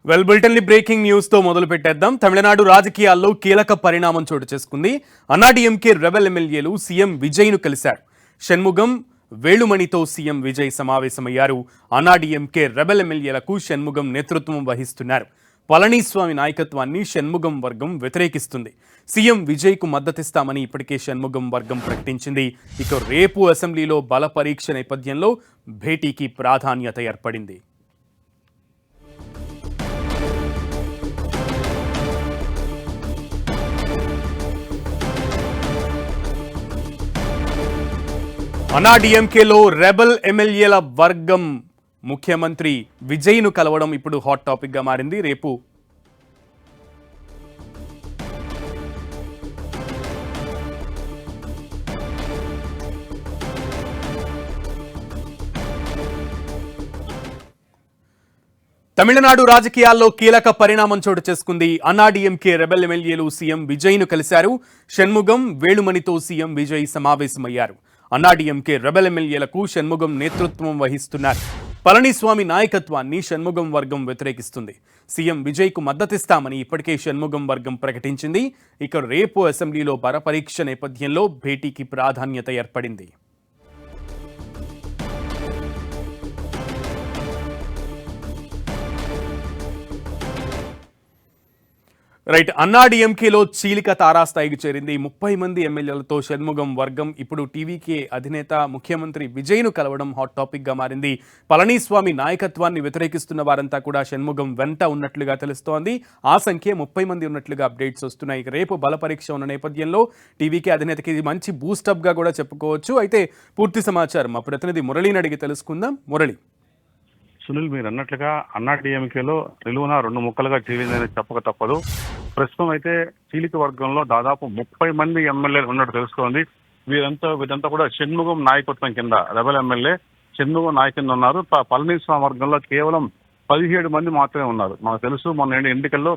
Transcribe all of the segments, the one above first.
Bulletin breaking news తో మొదలు పెట్టేద్దాం. తమిళనాడు రాజకీయాల్లో కీలక పరిణామం చోటు చేసుకుంది. అన్నాడీఎంకే రెబెల్ ఎమ్మెల్యేలు సీఎం విజయ్ ను కలిశారు. షణ్ముగం, వేళుమణితో సీఎం విజయ్ సమావేశమయ్యారు. అన్నాడీఎంకే రెబెల్ ఎమ్మెల్యేలకు షణ్ముగం నేతృత్వం వహిస్తున్నారు. పళనిస్వామి నాయకత్వాన్ని షణ్ముగం వర్గం వ్యతిరేకిస్తుంది. సీఎం విజయ్ కు మద్దతిస్తామని ఇప్పటికే షణ్ముగం వర్గం ప్రకటించింది. ఇక రేపు అసెంబ్లీలో బల పరీక్ష నేపథ్యంలో భేటీకి ప్రాధాన్యత ఏర్పడింది. అన్నాడీఎంకేలో రెబల్ ఎమ్మెల్యేల వర్గం ముఖ్యమంత్రి విజయ్ ను కలవడం ఇప్పుడు హాట్ టాపిక్ గా మారింది. రేపు తమిళనాడు రాజకీయాల్లో కీలక పరిణామం చోటు చేసుకుంది. అన్నాడీఎంకే రెబెల్ ఎమ్మెల్యేలు సీఎం విజయ్ ను కలిశారు. షణ్ముగం, వేళుమణితో సీఎం విజయ్ సమావేశమయ్యారు. అన్నాడీఎంకే రెబెల్ ఎమ్మెల్యేలకు షణ్ముగం నేతృత్వం వహిస్తున్నారు. పళనిస్వామి నాయకత్వాన్ని షణ్ముగం వర్గం వ్యతిరేకిస్తుంది. సీఎం విజయ్ కు మద్దతిస్తామని ఇప్పటికే షణ్ముగం వర్గం ప్రకటించింది. ఇక రేపు అసెంబ్లీలో బల పరీక్ష నేపథ్యంలో భేటీకి ప్రాధాన్యత ఏర్పడింది. రైట్, అన్నాడీఎంకేలో చీలిక తారాస్థాయికి చేరింది. 30 మంది ఎమ్మెల్యేలతో షణ్ముగం వర్గం ఇప్పుడు టీవీకే అధినేత ముఖ్యమంత్రి విజయ్ను కలవడం హాట్ టాపిక్ గా మారింది. పళనిస్వామి నాయకత్వాన్ని వ్యతిరేకిస్తున్న వారంతా కూడా షణ్ముగం వెంట ఉన్నట్లుగా తెలుస్తోంది. ఆ సంఖ్య 30 మంది ఉన్నట్లుగా అప్డేట్స్ వస్తున్నాయి. రేపు బల పరీక్ష ఉన్న నేపథ్యంలో టీవీకే అధినేతకి ఇది మంచి బూస్టప్ గా కూడా చెప్పుకోవచ్చు. అయితే పూర్తి సమాచారం మా ప్రతినిధి మురళిని అడిగి తెలుసుకుందాం. మురళి. సునీల్, మీరు అన్నట్లుగా అన్నాడీఎంకేలో నిలువున 2 ముక్కలుగా చీలిందని చెప్పక తప్పదు. ప్రస్తుతం అయితే చీలిక వర్గంలో దాదాపు 30 మంది ఎమ్మెల్యేలు ఉన్నట్టు తెలుస్తోంది. వీరంతా కూడా షణ్ముగం నాయకత్వం కింద రెబెల్ ఎమ్మెల్యే షణ్ముగం నాయకులు ఉన్నారు. పళనిస్వామి వర్గంలో కేవలం 17 మంది మాత్రమే ఉన్నారు. మనకు తెలుసు, మొన్న ఎన్నికల్లో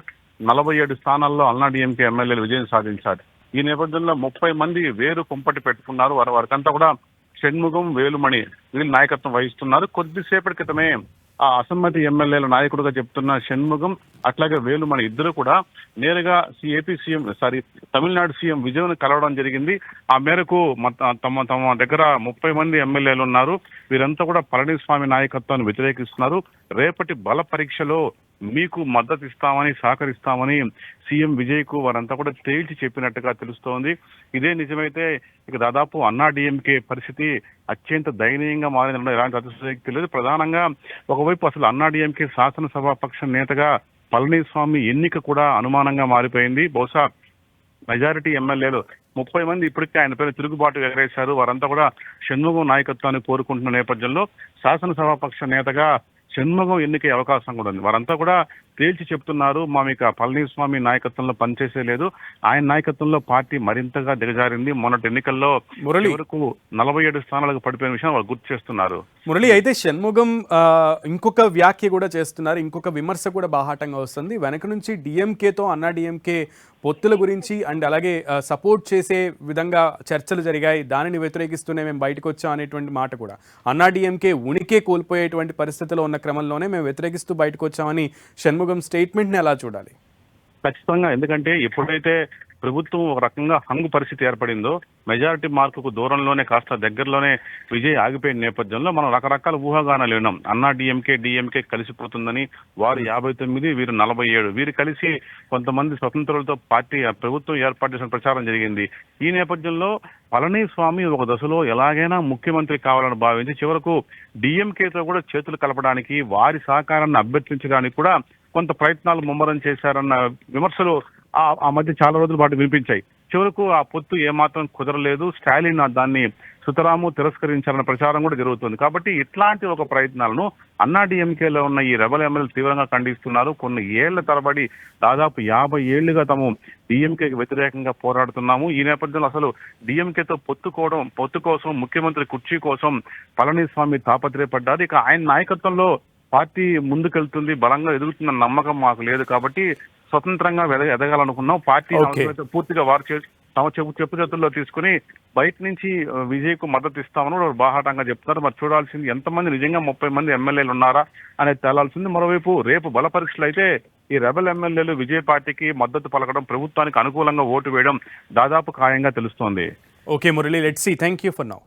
47 స్థానాల్లో అన్నాడీఎంకే ఎమ్మెల్యేలు విజయం సాధించారు. ఈ నేపథ్యంలో 30 మంది వేరు కుంపటి పెట్టుకున్నారు. వారికంతా కూడా షణ్ముగం, వేలుమణి వీళ్ళు నాయకత్వం వహిస్తున్నారు. కొద్దిసేపటి క్రితమే ఆ అసమ్మతి ఎమ్మెల్యేల నాయకుడుగా చెప్తున్న షణ్ముగం అట్లాగే వేలుమణి ఇద్దరు కూడా నేరుగా తమిళనాడు సీఎం విజయ్ను కలవడం జరిగింది. ఆ మేరకు తమ దగ్గర 30 మంది ఎమ్మెల్యేలు ఉన్నారు. వీరంతా కూడా పళనిస్వామి నాయకత్వాన్ని వ్యతిరేకిస్తున్నారు. రేపటి బల పరీక్షలో మీకు మద్దతు ఇస్తామని, సహకరిస్తామని సీఎం విజయ్ కు వారంతా కూడా తేల్చి చెప్పినట్టుగా తెలుస్తోంది. ఇదే నిజమైతే ఇక దాదాపు అన్నాడీఎంకే పరిస్థితి అత్యంత దయనీయంగా మారిందనడం ఎలాంటి అతిశయోక్తి లేదు. ప్రధానంగా ఒకవైపు అసలు అన్నాడీఎంకే శాసనసభాపక్ష నేతగా పళనిస్వామి ఎన్నిక కూడా అనుమానంగా మారిపోయింది. బహుశా మెజారిటీ ఎమ్మెల్యేలు 30 మంది ఇప్పటికే ఆయన పేరు తిరుగుబాటు ఎగరేశారు. వారంతా కూడా షణ్ముగం నాయకత్వాన్ని కోరుకుంటున్న నేపథ్యంలో శాసనసభాపక్ష నేతగా షణ్ముగం ఎన్నికే అవకాశం కూడా ఉంది. వారంతా కూడా తేల్చి చెప్తున్నారు, ఇక పళనిస్వామి నాయకత్వంలో పనిచేసే లేదు. ఆయన నాయకత్వంలో పార్టీ మరింతగా దిగజారింది. మొన్నటి ఎన్నికల్లో వరకు 47 స్థానాలకు పడిపోయిన విషయం వాళ్ళు గుర్తు చేస్తున్నారు. మురళి, అయితే షణ్ముగం ఇంకొక వ్యాఖ్య కూడా చేస్తున్నారు. ఇంకొక విమర్శ కూడా బాహాటంగా వస్తుంది. వెనక నుంచి డిఎంకేతో అన్నాడీఎంకే పొత్తుల గురించి అండ్ అలాగే సపోర్ట్ చేసే విధంగా చర్చలు జరిగాయి. దానిని వ్యతిరేకిస్తూనే మేము బయటకు వచ్చాం అనేటువంటి మాట కూడా. అన్నాడీఎంకే ఉనికే కోల్పోయేటువంటి పరిస్థితిలో ఉన్న క్రమంలోనే మేము వ్యతిరేకిస్తూ బయటకు వచ్చామని షణ్ముగం స్టేట్మెంట్ని ఎలా చూడాలి? ఖచ్చితంగా, ఎందుకంటే ఎప్పుడైతే ప్రభుత్వం ఒక రకంగా హంగు పరిస్థితి ఏర్పడిందో, మెజారిటీ మార్కుకు దూరంలోనే కాస్త దగ్గరలోనే విజయ్ ఆగిపోయిన నేపథ్యంలో మనం రకరకాల ఊహాగానాలు విన్నాం. డిఎంకే కలిసిపోతుందని. వారు 59, వీరు 47, వీరు కలిసి కొంతమంది స్వతంత్రులతో ప్రభుత్వం ఏర్పాటు చేసిన ప్రచారం జరిగింది. ఈ నేపథ్యంలో పళనిస్వామి ఒక దశలో ఎలాగైనా ముఖ్యమంత్రి కావాలని భావించి చివరకు డిఎంకేతో కూడా చేతులు కలపడానికి, వారి సహకారాన్ని అభ్యర్థించడానికి కూడా కొంత ప్రయత్నాలు ముమ్మరం చేశారన్న విమర్శలు ఆ మధ్య చాలా రోజుల పాటు వినిపించాయి. చివరకు ఆ పొత్తు ఏమాత్రం కుదరలేదు. స్టాలిన్ దాన్ని సుతరాము తిరస్కరించాలన్న ప్రచారం కూడా జరుగుతుంది. కాబట్టి ఇట్లాంటి ఒక ప్రయత్నాలను అన్నాడీఎంకేలో ఉన్న ఈ రెబల్ ఎమ్మెల్యేలు తీవ్రంగా ఖండిస్తున్నారు. కొన్ని ఏళ్ల తరబడి దాదాపు 50 ఏళ్లుగా తాము డిఎంకేకి వ్యతిరేకంగా పోరాడుతున్నాము. ఈ నేపథ్యంలో అసలు డిఎంకేతో పొత్తు కోసం, ముఖ్యమంత్రి కుర్చీ కోసం పళనిస్వామి తాపత్రయపడ్డారు. ఇక ఆయన నాయకత్వంలో పార్టీ ముందుకెళ్తుంది, బలంగా ఎదుగుతున్న నమ్మకం మాకు లేదు. కాబట్టి స్వతంత్రంగా ఎదగాలనుకున్నాం. పార్టీ పూర్తిగా తమ చెప్పు చేతుల్లో తీసుకుని బయట నుంచి విజయ్ కు మద్దతు ఇస్తామని వారు బాహాటంగా చెప్తున్నారు. మరి చూడాల్సింది ఎంతమంది నిజంగా 30 మంది ఎమ్మెల్యేలు ఉన్నారా అనేది తేలాల్సింది. మరోవైపు రేపు బల పరీక్షలు అయితే ఈ రెబల్ ఎమ్మెల్యేలు విజయ్ పార్టీకి మద్దతు పలకడం, ప్రభుత్వానికి అనుకూలంగా ఓటు వేయడం దాదాపు ఖాయంగా తెలుస్తోంది. Okay Murali, let's see. Thank you for now.